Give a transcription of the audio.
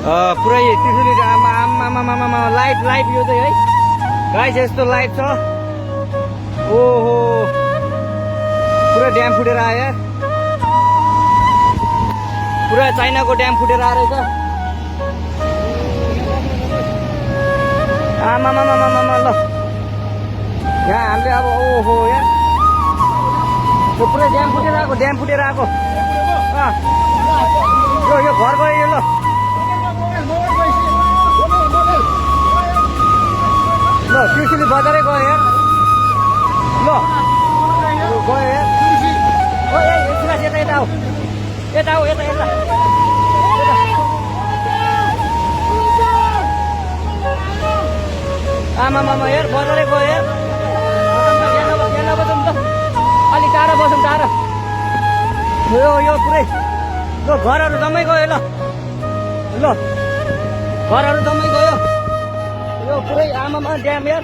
पुरै त्रिशुली आमा light light यो चाहिँ है गाइस यस्तो लाइट छ। ओहो पुरा ड्याम फुटेर आयो यार, पुरा चाइनाको ड्याम फुटेर आएर छ। आमा ल यहाँ हामीले अब ओहो यार यो पुरै ड्याम फुटेर आएको यो घर गयो यो। ल ल त्रिशुली बजारै गयो यार। ल गयो यार। यता आऊ यता आमा यार बजारै गयो यार। यहाँ नबसौँ त, अलिक टाढा बसौँ टाढा। यो पुरै ल घरहरू जम्मै गयो। ल घरहरू जम्मै गयो यो पुरै आमा ड्याम यार।